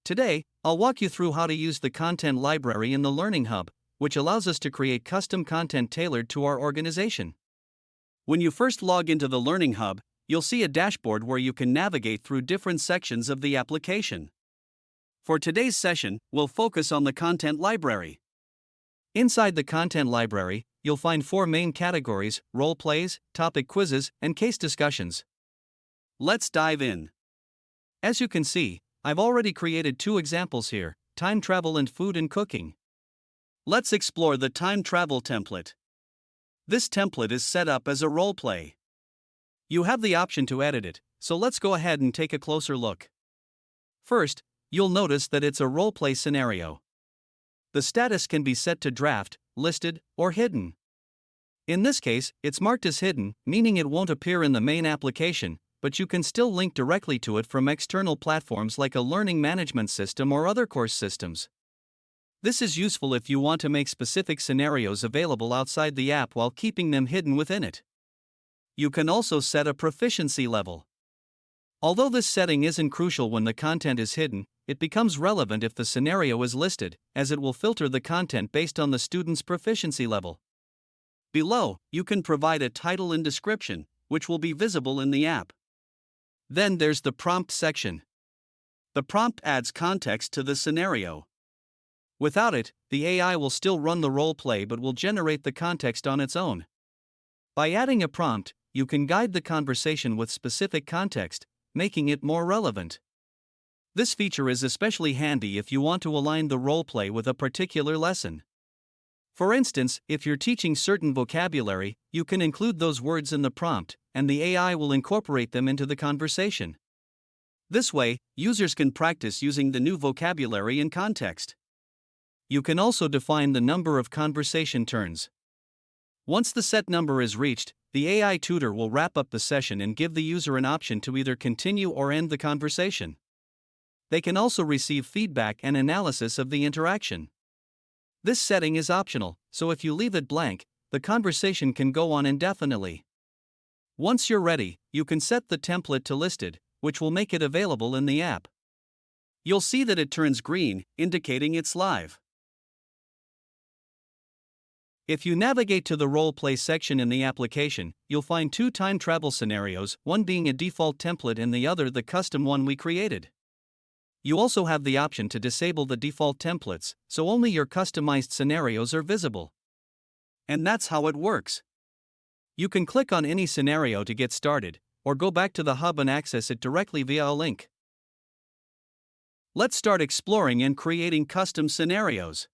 Today, I'll walk you through how to use the content library in the Learning Hub, which allows us to create custom content tailored to our organization. When you first log into the Learning Hub, you'll see a dashboard where you can navigate through different sections of the application. For today's session, we'll focus on the content library. Inside the content library, you'll find 4 main categories: role plays, topic quizzes, and case discussions. Let's dive in. As you can see, I've already created 2 examples here: time travel and food and cooking. Let's explore the time travel template. This template is set up as a role play. You have the option to edit it, so let's go ahead and take a closer look. First, you'll notice that it's a role play scenario. The status can be set to draft, listed, or hidden. In this case, it's marked as hidden, meaning it won't appear in the main application, but you can still link directly to it from external platforms like a learning management system or other course systems. This is useful if you want to make specific scenarios available outside the app while keeping them hidden within it. You can also set a proficiency level. Although this setting isn't crucial when the content is hidden, it becomes relevant if the scenario is listed, as it will filter the content based on the student's proficiency level. Below, you can provide a title and description, which will be visible in the app. Then there's the prompt section. The prompt adds context to the scenario. Without it, the AI will still run the role play but will generate the context on its own. By adding a prompt, you can guide the conversation with specific context, making it more relevant. This feature is especially handy if you want to align the role play with a particular lesson. For instance, if you're teaching certain vocabulary, you can include those words in the prompt, and the AI will incorporate them into the conversation. This way, users can practice using the new vocabulary in context. You can also define the number of conversation turns. Once the set number is reached, the AI tutor will wrap up the session and give the user an option to either continue or end the conversation. They can also receive feedback and analysis of the interaction. This setting is optional, so if you leave it blank, the conversation can go on indefinitely. Once you're ready, you can set the template to listed, which will make it available in the app. You'll see that it turns green, indicating it's live. If you navigate to the role play section in the application, you'll find 2 time travel scenarios, one being a default template and the other the custom one we created. You also have the option to disable the default templates, so only your customized scenarios are visible. And that's how it works. You can click on any scenario to get started, or go back to the hub and access it directly via a link. Let's start exploring and creating custom scenarios.